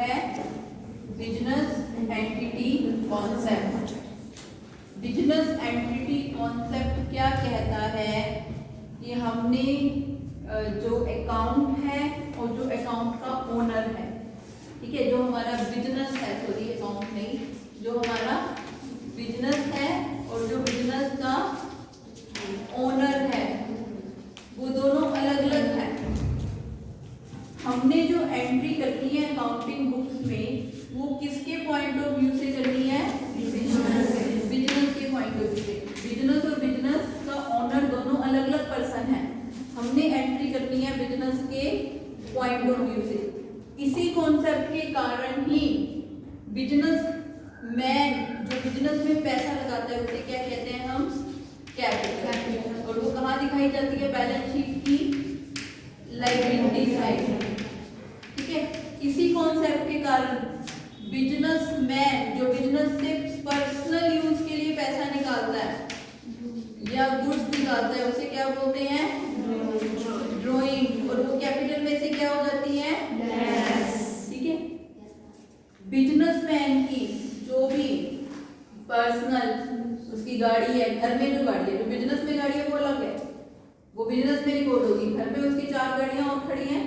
है business entity concept. Business entity concept क्या कहता है कि हमने जो अकाउंट है और जो अकाउंट का ओनर है, ठीक है, जो हमारा बिजनेस है, सॉरी अकाउंट नहीं, जो हमारा बिजनेस है और जो बिजनेस का ओनर है, वो दोनों अलग अलग है। हमने जो एंट्री करनी है अकाउंटिंग बुक्स में वो किसके पॉइंट ऑफ व्यू से करनी है? बिजनेस के पॉइंट ऑफ व्यू से। बिजनेस और बिजनेस का ओनर दोनों अलग अलग पर्सन है। हमने एंट्री करनी है बिजनेस के पॉइंट ऑफ व्यू से। इसी कॉन्सेप्ट के कारण ही बिजनेस मैन जो बिजनेस में पैसा लगाता है उसे क्या कहते हैं हम? कैपिटल। और वो कहाँ दिखाई जाती है? बैलेंस शीट की लायबिलिटी साइड, ठीक है। इसी कॉन्सेप्ट के कारण बिजनेस मैन जो बिजनेस से पर्सनल यूज के लिए पैसा निकालता है या गुड्स निकालता है उसे क्या बोलते हैं? ड्रॉइंग। और वो कैपिटल में से क्या हो जाती है? ठीक है। बिजनेसमैन की जो भी पर्सनल उसकी गाड़ी है, घर में जो गाड़ी है, जो बिजनेस में गाड़ी है वो अलग है, वो बिजनेस में रिकॉर्ड होगी। घर में उसकी 4 गाड़ियां और खड़ी हैं,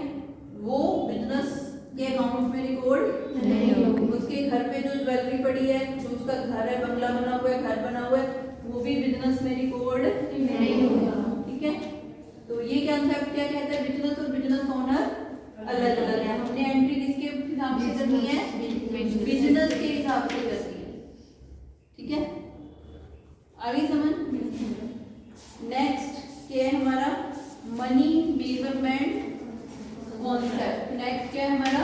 वो बिजनेस के अकाउंट में रिकॉर्ड नहीं होगी। उसके घर पे जो ज्वेलरी पड़ी है, जो उसका घर है, बंगला बना हुआ है, घर बना हुआ है, वो भी बिजनेस में रिकॉर्ड नहीं होगा, ठीक है। तो ये कॉन्सेप्ट क्या कहता है? बिजनेस और बिजनेस ओनर अलग अलग है। हमने एंट्री किसके हिसाब से करनी है? बिजनेस के हिसाब से करनी है, ठीक है। आगे समझ। नेक्स्ट क्या है हमारा? Money measurement concept. नेक्स्ट क्या है हमारा?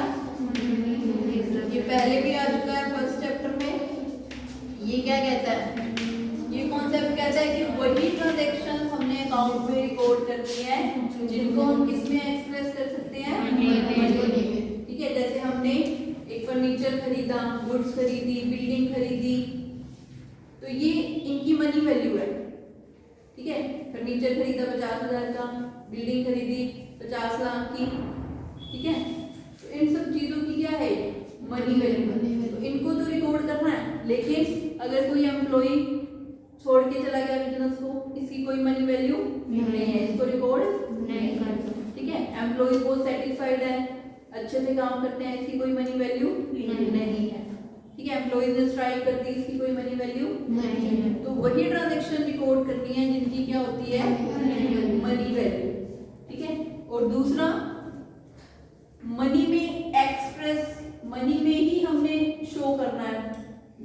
ये पहले भी आ चुका है फर्स्ट चैप्टर में। ये क्या कहता है? ये कॉन्सेप्ट कहता है कि वही ट्रांजैक्शन हमने अकाउंट में रिकॉर्ड करनी है जिनको हम किसमें एक्सप्रेस कर सकते हैं? ठीक है। जैसे हमने एक फर्नीचर खरीदा, गुड्स खरीदी, बिल्डिंग खरीदी, तो ये इनकी मनी वैल्यू है, ठीक है। फर्नीचर खरीदा 50,000 का, बिल्डिंग खरीदी 50 लाख की, ठीक है। तो इन सब चीजों की क्या है? Money value. तो इनको तो रिकॉर्ड करना है, लेकिन अगर कोई एम्प्लॉई छोड़ के चला गया बिजनेस को, इसकी कोई मनी वैल्यू नहीं है, इसको रिकॉर्ड नहीं करना, ठीक है। एम्प्लॉई को सेटिस्फाइड है, अच्छे से काम करते हैं, इसकी कोई मनी वैल्यू नहीं है, ठीक है। एम्प्लॉइज ने स्ट्राइक कर दी, इसकी कोई मनी वैल्यू नहीं है। तो वही ट्रांजैक्शन रिकॉर्ड करनी है जिनकी क्या होती है? मनी वैल्यू, ठीक है। और दूसरा, मनी में एक्सप्रेस, मनी में ही हमने शो करना है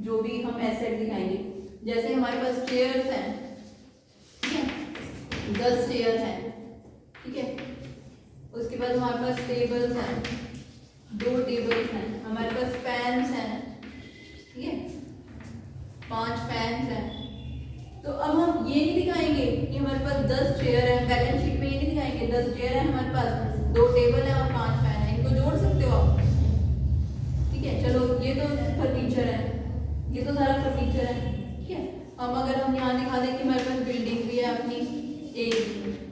जो भी हम एसेट दिखाएंगे। जैसे हमारे पास चेयर्स हैं, ठीक है, 10 चेयर हैं, ठीक है। उसके बाद हमारे पास टेबल्स हैं, 2 टेबल्स हैं, हमारे पास फैंस हैं, ठीक है, 5 फैंस हैं। तो अब हम ये नहीं दिखाएंगे कि हमारे पास 10 चेयर है, बैलेंस शीट में ये नहीं दिखाएंगे 10 चेयर है हमारे पास, 2 टेबल है और 5 फैन है, इनको जोड़ सकते हो आप, ठीक है। चलो ये तो फर्नीचर है, ये तो सारा फर्नीचर है, ठीक है। हम अगर हम यहाँ दिखा दें कि हमारे पास बिल्डिंग भी है अपनी एक,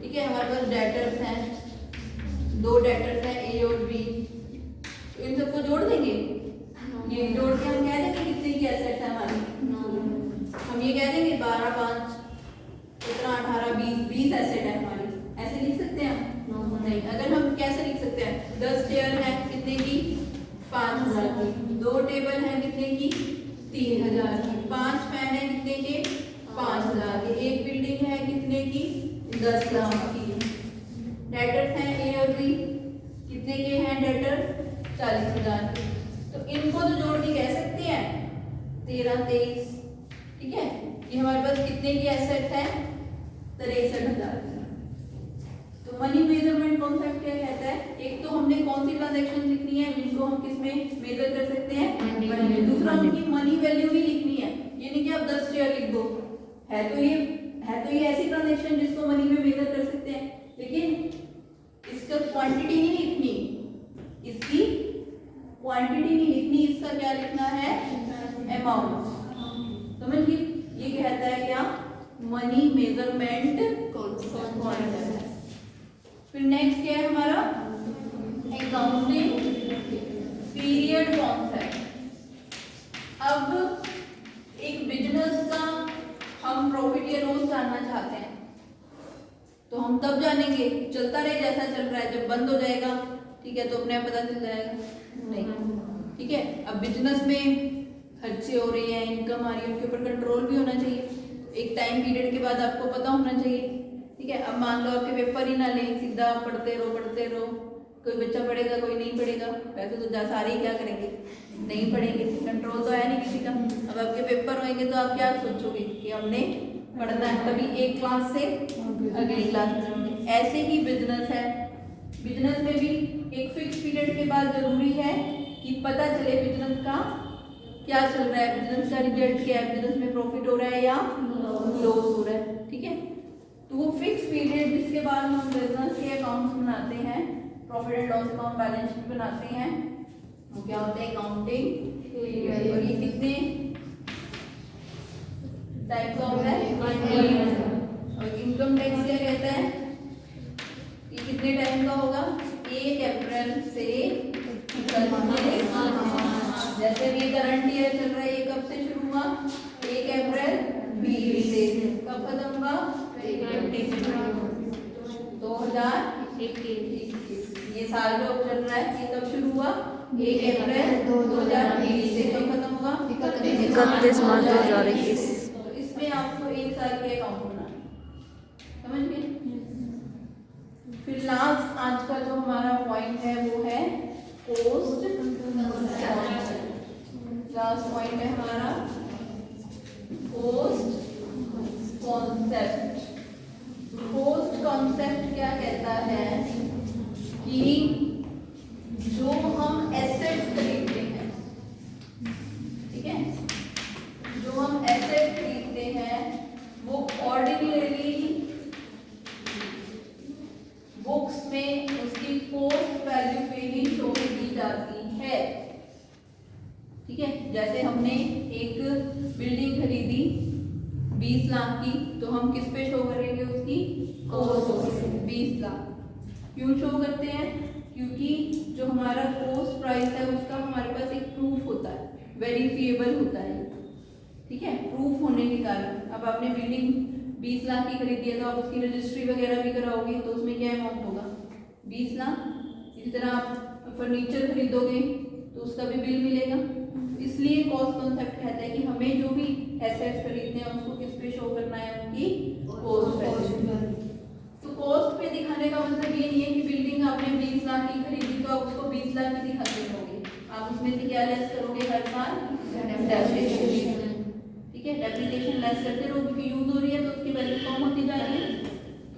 ठीक है, हमारे पास डेटर्स हैं, 2 डेटर्स हैं ए और बी, तो इन सबको जोड़ देंगे। ये जोड़ के हम कह देंगे कितने की एसेट है हमारी? हम ये कह देंगे 12, 5, 17, 18, 20 एसेट है हमारी, ऐसे लिख सकते हैं? नहीं। अगर हम कैसे लिख सकते हैं? 10 चेयर है कितने की? 5,000 की। 2 टेबल है कितने की? 3,000 की। 5 फैन है कितने के? 5,000 के। एक बिल्डिंग है कितने की? 10 लाख की। डेटर्स हैं ए और बी, कितने के हैं डेटर्स? 40,000 के। तो इनको तो जोड़ के कह सकते हैं 13, 23, ठीक है। ये हमारे पास कितने की एसेट है? 63,000 की। तो मनी मेजरमेंट कॉन्सेप्ट क्या कहता है? एक तो हमने कौन सी ट्रांजैक्शन लिखनी है जिनको हम किसमें मेजर कर सकते हैं? मनी में। दूसरा उनकी मनी वैल्यू ही लिखनी है, ये नहीं कि आप 10 शेयर लिख दो, है तो ये ऐसी ट्रांजैक्शन जिसको मनी में मेजर कर सकते हैं, लेकिन इसका क्वांटिटी नहीं लिखनी, इसकी क्वांटिटी नहीं लिखनी, इसका क्या लिखना है? अमाउंट। समझिए, ये कहता है क्या? Money measurement concept. फिर नेक्स्ट क्या है हमारा? अकाउंटिंग पीरियड थर्ड कॉन्सेप्ट, अब एक बिजनेस का हम प्रॉफिट या लॉस जानना चाहते हैं तो हम तब जानेंगे, चलता रहे जैसा चल रहा है, जब बंद हो जाएगा ठीक है तो अपने आप पता चल जाएगा नहीं, ठीक है। अब बिजनेस में खर्चे हो रही हैं, इनकम आ रही है, उनके ऊपर कंट्रोल भी होना चाहिए, एक टाइम पीरियड के बाद आपको पता होना चाहिए, ठीक है। अब मान लो आपके पेपर ही ना लें, सीधा पढ़ते रहो, कोई बच्चा पढ़ेगा कोई नहीं पढ़ेगा, वैसे तो सारे ही क्या करेंगे, नहीं पढ़ेंगे, कंट्रोल तो है नहीं किसी का। अब आपके पेपर होंगे तो आप क्या सोचोगे कि हमने पढ़ना है, तभी एक क्लास से अगली क्लास में। ऐसे ही बिजनेस है, बिजनेस में भी एक फिक्स पीरियड के बाद जरूरी है कि पता चले बिजनेस का क्या चल रहा है, बिजनेस का रिजल्ट क्या है, बिजनेस में प्रॉफिट हो रहा है या लॉस हो रहा है, ठीक है। तो वो फिक्स पीरियड जिसके बाद हम बिजनेस के अकाउंट्स बनाते हैं, profit and loss account, balance sheet बनाते हैं, वो क्या होता है, अकाउंटिंग पीरियड। और ये कितने टाइप का होता है, और इनकम टैक्स क्या कहता है, ये कितने टाइम का होगा, 1 अप्रैल से जैसे भी करंट ईयर चल रहा है, ये कब से शुरू हुआ, 1 अप्रैल 20 से, कब खत्म हुआ 2021। ये साल जो चल रहा है ये कब शुरू हुआ, 1 अप्रैल 2020 से, कब खत्म हुआ 31 मार्च 2021। इसमें आपको एक साल के अकाउंट बनाना, समझ गए। फिर लास्ट आज का जो हमारा पॉइंट है वो है पोस्ट कॉन्सेप्ट। लास्ट पॉइंट है हमारा पोस्ट कॉन्सेप्ट। पोस्ट कॉन्सेप्ट क्या कहता है कि जो हम एसेट्स खरीदते हैं, ठीक है, जो हम एसेट खरीदते हैं वो ऑर्डिनरी बुक्स में उसकी पोस्ट वैल्यू पे ही शो की जाती है, ठीक है। जैसे हमने एक बिल्डिंग खरीदी 20 लाख की, तो हम किस पे शो करेंगे, उसकी कोस्ट 20 लाख। क्यों शो करते हैं, क्योंकि जो हमारा कोस्ट प्राइस है उसका हमारे पास एक प्रूफ होता है, वेरीफिएबल होता है, ठीक है। प्रूफ होने के कारण अब आपने बिल्डिंग 20 लाख की खरीदी है तो आप उसकी रजिस्ट्री वगैरह भी कराओगे तो उसमें क्या अमाउंट होगा, 20 लाख। इसी तरह आप फर्नीचर खरीदोगे तो उसका भी बिल मिलेगा। इसलिए कॉस्ट कॉन्सेप्ट कहता है कि हमें जो भी एसेट्स खरीदने हैं उसको किस पे शो करना है, उनकी कॉस्ट पे। तो कॉस्ट पे दिखाने का मतलब ये नहीं है कि बिल्डिंग आपने 20 लाख की खरीदी तो आप उसको 20 लाख की दिखाते रहोगे, आप उसमें से क्या लेस करोगे हर साल, डेप्रिसिएशन, ठीक है। डेप्रिसिएशन लेस करते रहो क्योंकि यूज हो रही है तो उसकी वैल्यू कम होती जा रही है,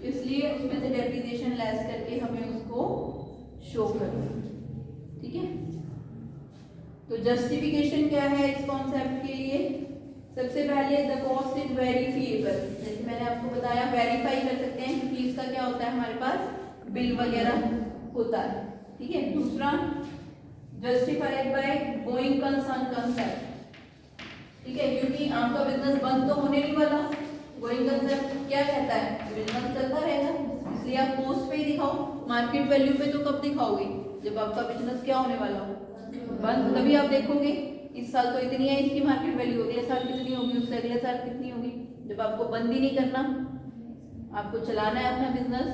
इसलिए उसमें से डेप्रिसिएशन लेस करके हमें उसको शो करना, ठीक है। तो जस्टिफिकेशन क्या है इस कॉन्सेप्ट के लिए, सबसे पहले द कॉस्ट इज वेरीफिएबल, जैसे मैंने आपको बताया वेरीफाई कर सकते हैं क्योंकि इसका क्या होता है, हमारे पास बिल वगैरह होता है, ठीक है। दूसरा justified by going concern concept, ठीक है, क्योंकि आपका बिजनेस बंद तो होने नहीं वाला। गोइंग कंसेप्ट क्या कहता है, बिजनेस चलता रहेगा, इसलिए आप कॉस्ट पे ही दिखाओ, मार्केट वैल्यू पे तो कब दिखाओगे, जब आपका बिजनेस क्या होने वाला हो, बंद, तभी आप देखोगे इस साल तो इतनी है इसकी मार्केट वैल्यू, अगले साल कितनी होगी, उससे अगले साल कितनी होगी। जब आपको बंद ही नहीं करना, आपको चलाना है अपना बिजनेस,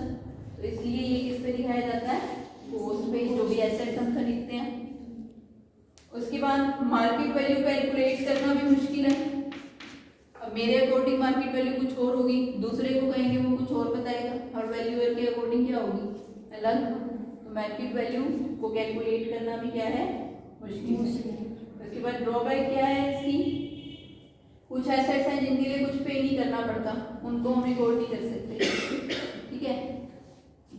तो इसलिए ये किस पे दिखाया जाता है, कॉस्ट पे, जो भी एसेट्स हम खरीदते हैं। उसके बाद मार्केट वैल्यू कैलकुलेट करना भी मुश्किल है। अब मेरे अकॉर्डिंग मार्केट वैल्यू कुछ और होगी, दूसरे को कहेंगे वो कुछ और बताएगा, और वैल्यूअर के अकॉर्डिंग क्या होगी, अलग। तो मार्केट वैल्यू को कैलकुलेट करना भी क्या है, मुश्किल। उसके बाद ड्रॉबैक क्या है इसकी, कुछ एसेट्स हैं जिनके लिए कुछ पे नहीं करना पड़ता, उनको हम रिकॉर्ड नहीं कर सकते, ठीक है।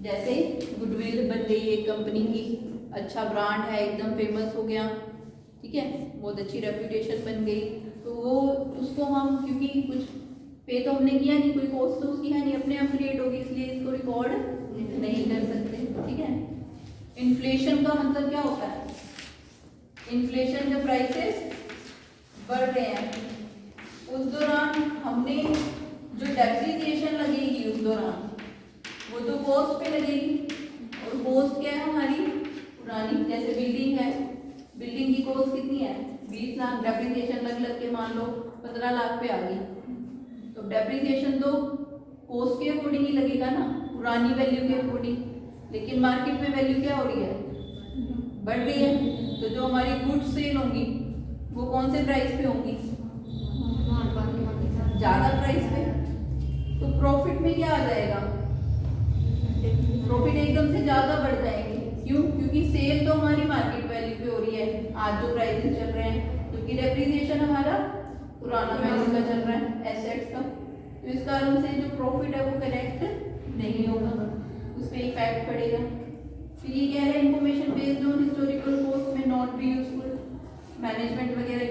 जैसे गुडविल बन गई एक कंपनी की, अच्छा ब्रांड है, एकदम फेमस हो गया, ठीक है, बहुत अच्छी रेपुटेशन बन गई, तो वो उसको हम क्योंकि कुछ पे तो हमने किया नहीं, कोई कॉस्ट तो उसकी है नहीं, अपने आप क्रिएट होगी, इसलिए इसको रिकॉर्ड नहीं कर सकते, ठीक है। इन्फ्लेशन का मतलब क्या होता है, इन्फ्लेशन जब प्राइसेस बढ़ रहे हैं उस दौरान हमने जो डेप्रिसिएशन लगेगी उस दौरान वो तो कॉस्ट पे लगेगी, और कॉस्ट क्या है हमारी पुरानी, जैसे बिल्डिंग है बिल्डिंग की कॉस्ट कितनी है 20 लाख, डेप्रिसिएशन लग के मान लो 15 लाख पे आ गई, तो डेप्रिसिएशन तो कॉस्ट के अकॉर्डिंग ही लगेगा ना, पुरानी वैल्यू के अकॉर्डिंग, लेकिन मार्केट में वैल्यू क्या हो रही है, बढ़ रही है। तो जो हमारी गुड्स सेल होंगी वो कौन से प्राइस पे होंगी, ज़्यादा प्राइस पे, तो प्रॉफिट में क्या आ जाएगा, प्रॉफिट एकदम से ज़्यादा बढ़ जाएंगे। क्यों? क्योंकि सेल तो हमारी मार्केट वैल्यू पे हो रही है आज जो प्राइसेस चल रहे हैं, क्योंकि डेप्रिसिएशन हमारा पुराना वैल्यू का चल रहा है एसेट्स का, तो इस कारण से जो प्रॉफिट है वो करेक्ट नहीं होगा, उस पर इफेक्ट पड़ेगा। फिर ये कह रहे हैं information based on historical cost में नॉट बी यूजफुल, मैनेजमेंट वगैरह